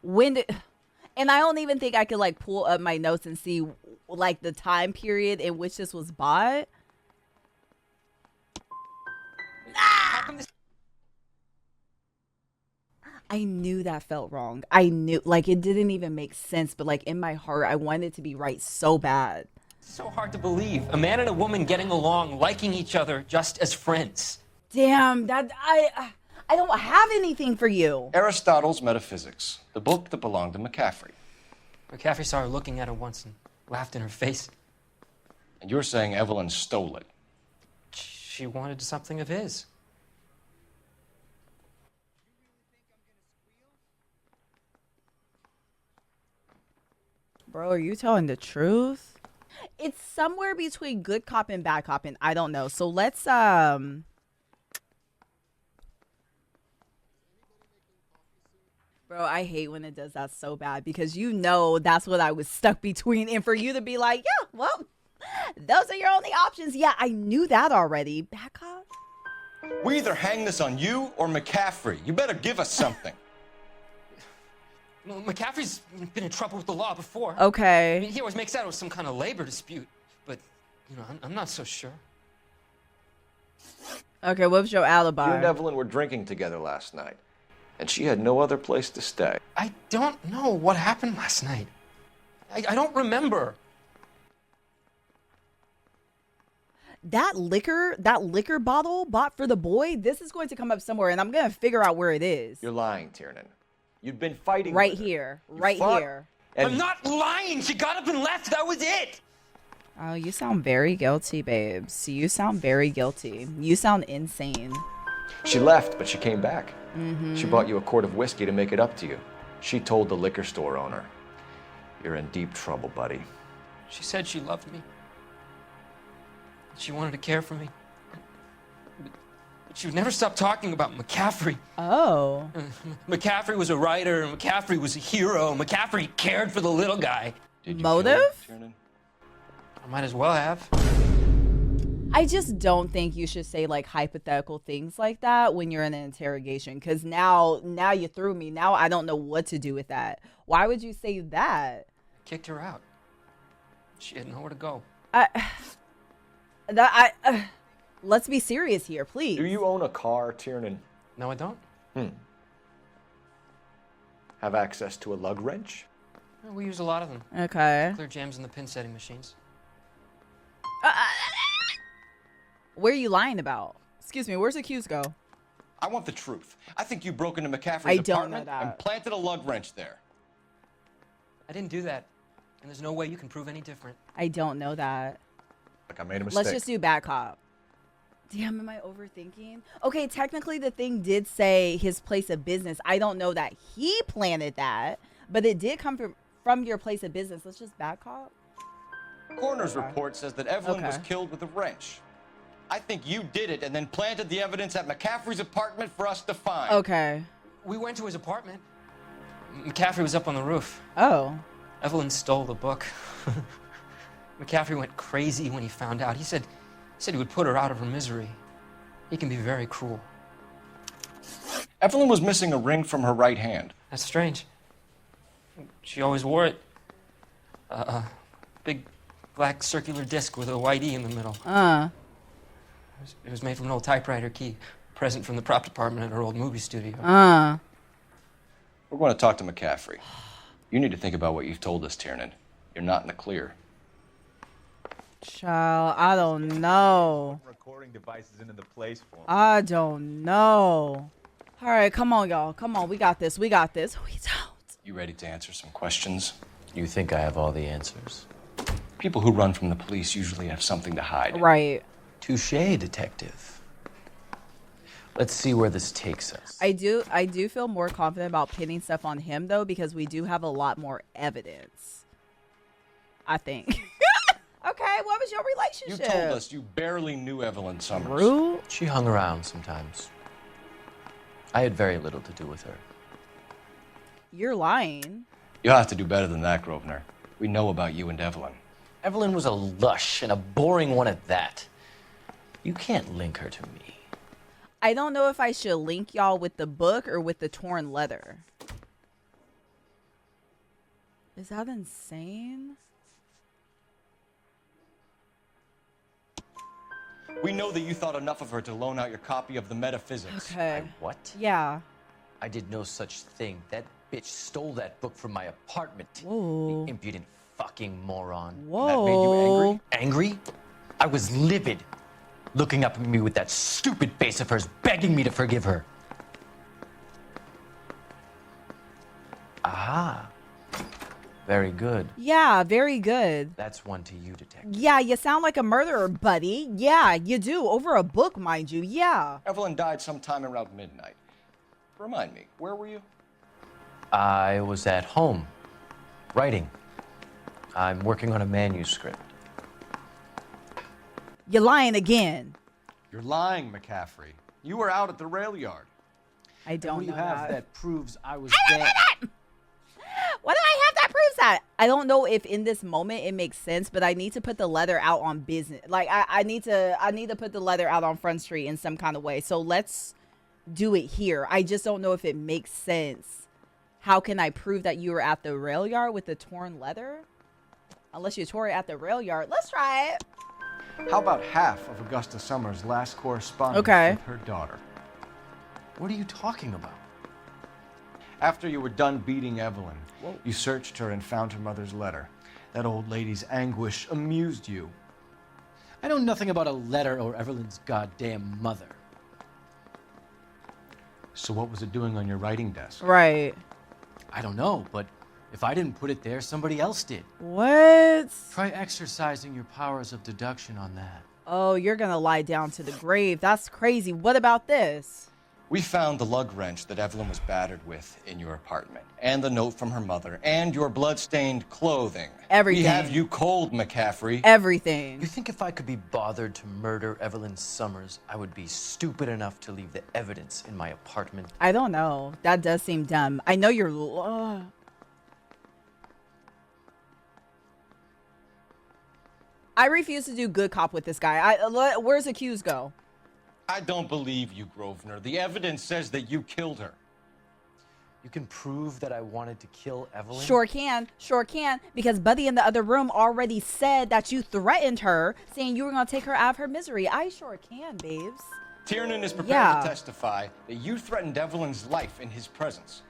When did... And I don't even think I could like pull up my notes and see like the time period in which this was bought. I knew that felt wrong. I knew, like, it didn't even make sense, but like in my heart, I wanted it to be right so bad. So hard to believe. A man and a woman getting along, liking each other just as friends. Damn, that I don't have anything for you. Aristotle's Metaphysics, the book that belonged to McCaffrey. McCaffrey saw her looking at it once and laughed in her face. And you're saying Evelyn stole it? She wanted something of his. Bro, are you telling the truth? It's somewhere between good cop and bad cop, and I don't know. So let's Bro, I hate when it does that so bad because you know that's what I was stuck between. And for you to be like, yeah, well, those are your only options. Yeah, I knew that already. Bad cop? We either hang this on you or McCaffrey. You better give us something. Well, McCaffrey's been in trouble with the law before. Okay. I mean, he always makes out it was some kind of labor dispute, but, you know, I'm not so sure. Okay, what was your alibi? You and Evelyn were drinking together last night, and she had no other place to stay. I don't know what happened last night. I don't remember. That liquor bottle bought for the boy, this is going to come up somewhere, and I'm going to figure out where it is. You're lying, Tiernan. You'd been fighting right with her. here. You right fought, here. I'm not lying. She got up and left. That was it. Oh, you sound very guilty, babes. You sound very guilty. You sound insane. She left, but she came back. Mm-hmm. She bought you a quart of whiskey to make it up to you. She told the liquor store owner. You're in deep trouble, buddy. She said she loved me. She wanted to care for me. But she would never stop talking about McCaffrey. Oh. McCaffrey was a writer, and McCaffrey was a hero. McCaffrey cared for the little guy. Did you Motive? kill him, Tiernan? I might as well have. I just don't think you should say like hypothetical things like that when you're in an interrogation, because now you threw me. Now I don't know what to do with that. Why would you say that? I kicked her out. She had nowhere to go. Let's be serious here, please. Do you own a car, Tiernan? No, I don't. Have access to a lug wrench? Well, we use a lot of them. Okay. Clear jams in the pin setting machines. Where are you lying about? Excuse me, where's the cues go? I want the truth. I think you broke into McCaffrey's I don't know apartment that. and planted a lug wrench there. I didn't do that. And there's no way you can prove any different. I don't know that. Like I made a mistake. Let's just do bad cop. Damn, am I overthinking? Okay, technically the thing did say his place of business. I don't know that he planted that, but it did come from your place of business. Let's just bad cop. Coroner's report says that Evelyn was killed with a wrench. I think you did it and then planted the evidence at McCaffrey's apartment for us to find. Okay. We went to his apartment. McCaffrey was up on the roof. Oh. Evelyn stole the book. McCaffrey went crazy when he found out. He said he would put her out of her misery. He can be very cruel. Evelyn was missing a ring from her right hand. That's strange. She always wore it. Big black circular disc with a white E in the middle. It was made from an old typewriter key. A present from the prop department at our old movie studio. We're going to talk to McCaffrey. You need to think about what you've told us, Tiernan. You're not in the clear. Child, I don't know. Recording devices into the place for him. I don't know. All right, come on, y'all. Come on, we got this. We got this. We don't. You ready to answer some questions? You think I have all the answers? People who run from the police usually have something to hide. Right. Touché, detective. Let's see where this takes us. I do feel more confident about pinning stuff on him though, because we do have a lot more evidence, I think. Okay, what was your relationship? You told us you barely knew Evelyn Summers. Rude. She hung around sometimes. I had very little to do with her. You're lying. You'll have to do better than that, Grosvenor. We know about you and Evelyn. Evelyn was a lush and a boring one at that. You can't link her to me. I don't know if I should link y'all with the book or with the torn leather. Is that insane? We know that you thought enough of her to loan out your copy of the Metaphysics. Okay. What? Yeah. I did no such thing. That bitch stole that book from my apartment. Whoa. The impudent fucking moron. Whoa. That made you angry? Angry? I was livid. Looking up at me with that stupid face of hers, begging me to forgive her. Aha. Very good. Yeah, very good. That's one to you, detective. Yeah, you sound like a murderer, buddy. Yeah, you do. Over a book, mind you. Yeah. Evelyn died sometime around midnight. Remind me, where were you? I was at home, writing. I'm working on a manuscript. You're lying again. You're lying, McCaffrey. You were out at the Railyard. I don't What do know you have that. that proves I was I don't dead? know that. What do I have that proves that? I don't know if in this moment it makes sense, but I need to put the leather out on business. Like I need to put the leather out on Front Street in some kind of way. So let's do it here. I just don't know if it makes sense. How can I prove that you were at the Railyard with the torn leather? Unless you tore it at the Railyard. Let's try it. How about half of Augusta Summers' last correspondence Okay. with her daughter? What are you talking about? After you were done beating Evelyn, you searched her and found her mother's letter. That old lady's anguish amused you. I know nothing about a letter or Evelyn's goddamn mother. So what was it doing on your writing desk? Right. I don't know, but if I didn't put it there, somebody else did. What? Try exercising your powers of deduction on that. Oh, you're gonna lie down to the grave. That's crazy. What about this? We found the lug wrench that Evelyn was battered with in your apartment, and the note from her mother, and your blood-stained clothing. Everything. We have you cold, McCaffrey. Everything. You think if I could be bothered to murder Evelyn Summers, I would be stupid enough to leave the evidence in my apartment? I don't know. That does seem dumb. I know you're... I refuse to do good cop with this guy. Where's accused go? I don't believe you, Grosvenor. The evidence says that you killed her. You can prove that I wanted to kill Evelyn? Sure can. Sure can. Because Buddy in the other room already said that you threatened her, saying you were going to take her out of her misery. I sure can, babes. Tiernan is prepared to testify that you threatened Evelyn's life in his presence.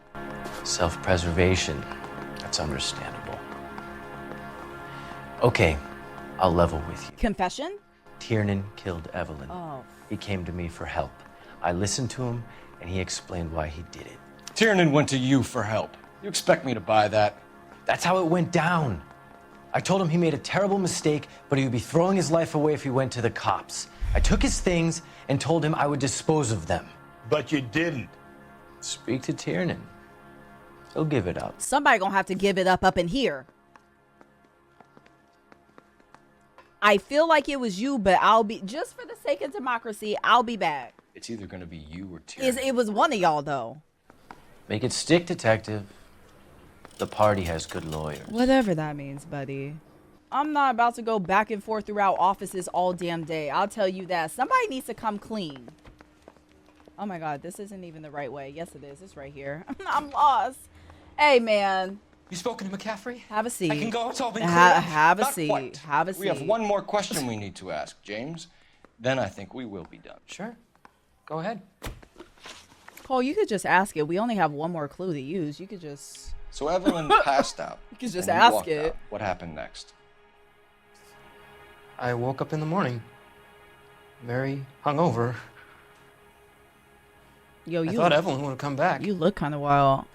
Self-preservation. That's understandable. Okay, I'll level with you. Confession? Tiernan killed Evelyn. Oh. He came to me for help. I listened to him, and he explained why he did it. Tiernan went to you for help. You expect me to buy that? That's how it went down. I told him he made a terrible mistake, but he would be throwing his life away if he went to the cops. I took his things and told him I would dispose of them. But you didn't. Speak to Tiernan. He'll give it up. Somebody gonna have to give it up in here. I feel like it was you, but I'll be, just for the sake of democracy, I'll be back. It's either going to be you or Tiernan. It was one of y'all, though. Make it stick, detective. The party has good lawyers. Whatever that means, buddy. I'm not about to go back and forth throughout offices all damn day. I'll tell you that. Somebody needs to come clean. Oh my God, this isn't even the right way. Yes, it is. It's right here. I'm lost. Hey, man. You spoken to McCaffrey? Have a seat. I can go. It's all been cleared up. Have a Not seat. quite. Have a seat. We have one more question we need to ask, James. Then I think we will be done. Sure. Go ahead. Cole, you could just ask it. We only have one more clue to use. You could just... So Evelyn passed out. You could just and you ask walked it. out. What happened next? I woke up in the morning, very hungover. Yo, I thought Evelyn would have come back. You look kind of wild.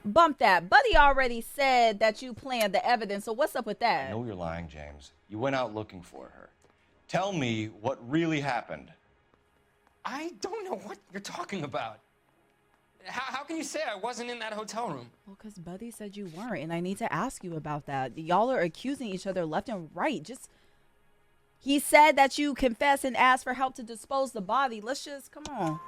bump that. Buddy already said that you planned the evidence, so what's up with that? I know you're lying, James. You went out looking for her. Tell me what really happened. I don't know what you're talking about. How can you say I wasn't in that hotel room? Well, because Buddy said you weren't, and I need to ask you about that. Y'all are accusing each other left and right. He said that you confessed and asked for help to dispose the body. Let's just, come on.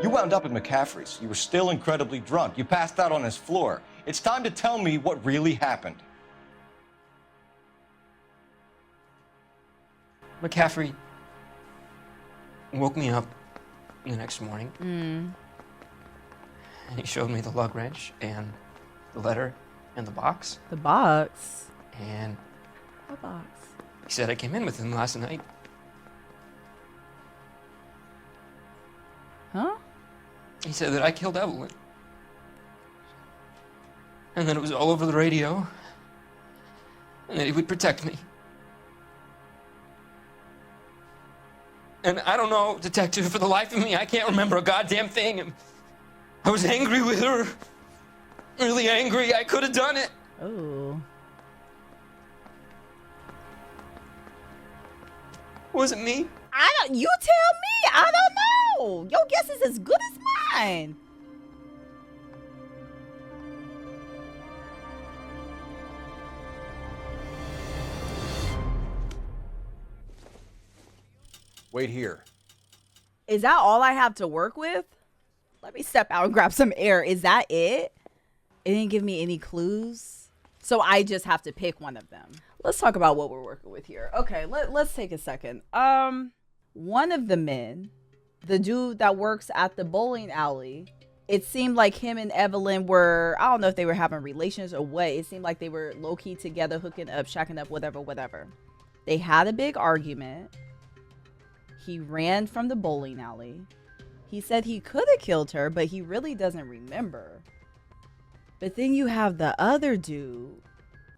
You wound up at McCaffrey's. You were still incredibly drunk. You passed out on his floor. It's time to tell me what really happened. McCaffrey woke me up the next morning. And he showed me the lug wrench and the letter and the box. The box? And what box? He said I came in with him last night. Huh? He said that I killed Evelyn. And that it was all over the radio. And that he would protect me. And I don't know, detective, for the life of me, I can't remember a goddamn thing. And I was angry with her. Really angry. I could have done it. Oh. Was it me? You tell me. I don't know. Your guess is as good as mine. Wait here. Is that all I have to work with? Let me step out and grab some air. Is that it? It didn't give me any clues. So I just have to pick one of them. Let's talk about what we're working with here. Okay, let's take a second. One of the men, the dude that works at the bowling alley, it seemed like him and Evelyn were, I don't know if they were having relations or what. It seemed like they were low-key together, hooking up, shacking up, whatever. They had a big argument. He ran from the bowling alley. He said he could have killed her, but he really doesn't remember. But then you have the other dude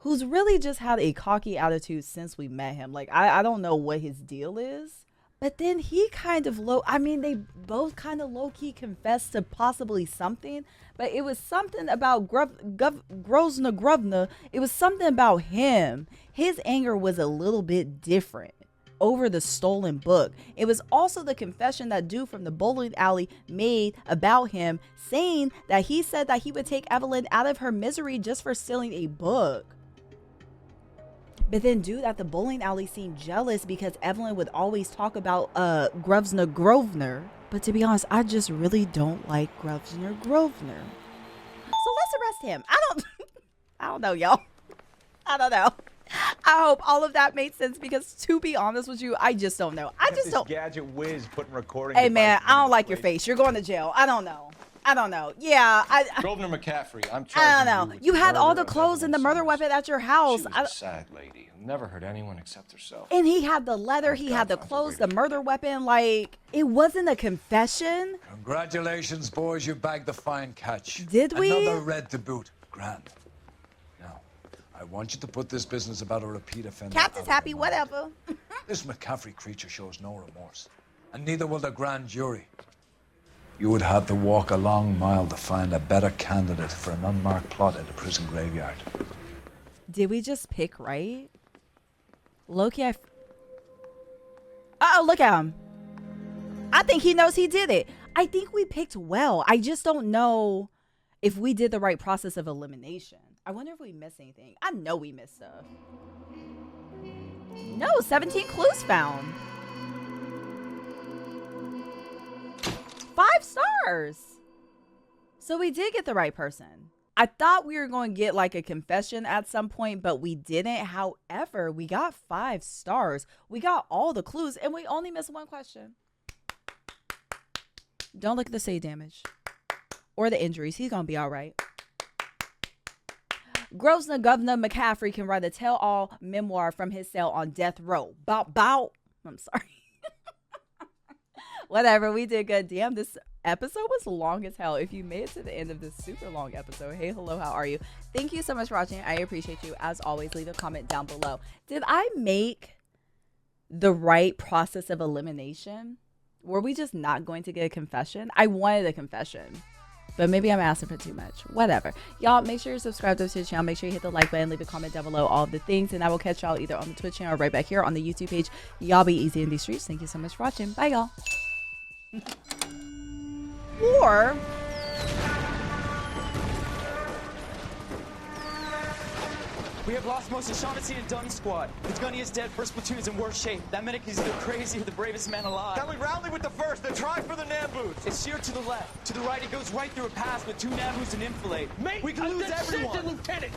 who's really just had a cocky attitude since we met him. Like, I don't know what his deal is. But then he kind of they both kind of low-key confessed to possibly something. But it was something about Grosvenor. It was something about him. His anger was a little bit different over the stolen book. It was also the confession that dude from the bowling alley made about him, saying that he said that he would take Evelyn out of her misery just for stealing a book. But then dude at the bowling alley seemed jealous because Evelyn would always talk about Grosvenor. But to be honest, I just really don't like Grosvenor. So let's arrest him. I don't know, y'all. I don't know. I hope all of that made sense because, to be honest with you, I just don't know. I just don't. Gadget whiz putting recording. Hey man, I don't like your face. You're going to jail. I don't know. Yeah, Grosvenor McCaffrey, I'm charging I don't know. You had all the clothes and the murder weapon at your house. She was a sad lady who never hurt anyone except herself. And he had the leather. He had the clothes, the murder weapon. Like, it wasn't a confession. Congratulations, boys. You bagged the fine catch. Did we? Another red to boot. Grand. Now, I want you to put this business about a repeat offender. Captain's happy, whatever. This McCaffrey creature shows no remorse. And neither will the grand jury. You would have to walk a long mile to find a better candidate for an unmarked plot in the prison graveyard. Did we just pick right? Loki, uh-oh, look at him. I think he knows he did it. I think we picked well. I just don't know if we did the right process of elimination. I wonder if we missed anything. I know we missed stuff. No, 17 clues found. 5 stars. So we did get the right person. I thought we were going to get like a confession at some point, but we didn't. However, we got 5 stars. We got all the clues and we only missed one question. Don't look at the save damage or the injuries. He's going to be all right. Grosvenor Governor McCaffrey can write a tell-all memoir from his cell on death row. Bow. I'm sorry. Whatever, we did good. Damn, this episode was long as hell. If you made it to the end of this super long episode, hey, hello, how are you? Thank you so much for watching. I appreciate you. As always, leave a comment down below. Did I make the right process of elimination? Were we just not going to get a confession? I wanted a confession. But maybe I'm asking for too much. Whatever. Y'all, make sure you subscribe to the channel. Make sure you hit the like button, leave a comment down below, all of the things. And I will catch y'all either on the Twitch channel or right back here on the YouTube page. Y'all be easy in these streets. Thank you so much for watching. Bye, y'all. Or... We have lost most of Shaughnessy and Dunn's squad. The gunny is dead. First platoon is in worse shape. That medic is either crazy or the bravest man alive. Can we rally with the first, then try for the Nambus? It's sheer to the left. To the right, it goes right through a pass with 2 Nambus and infilade. Mate, we can lose everyone. Lieutenant!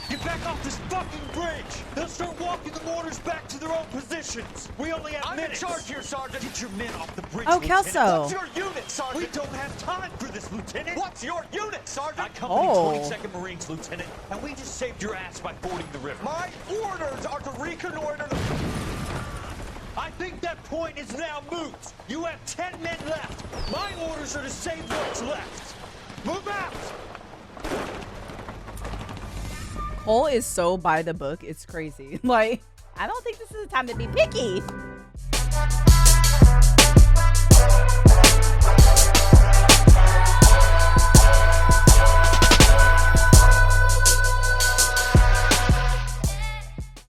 Get back off this fucking bridge! They'll start walking the mortars back to their own positions. We only have minutes. I'm in charge here, Sergeant. Get your men off the bridge, Oh, Lieutenant. Kelso. What's your unit, Sergeant? We don't have time for this, Lieutenant. What's your unit, Sergeant? I company 22nd Marines, Lieutenant, and we just saved your ass by fording the river. My orders are to reconnoiter the... I think that point is now moot. You have 10 men left. My orders are to save what's left. Move out! Cole is so by the book. It's crazy. Like, I don't think this is the time to be picky.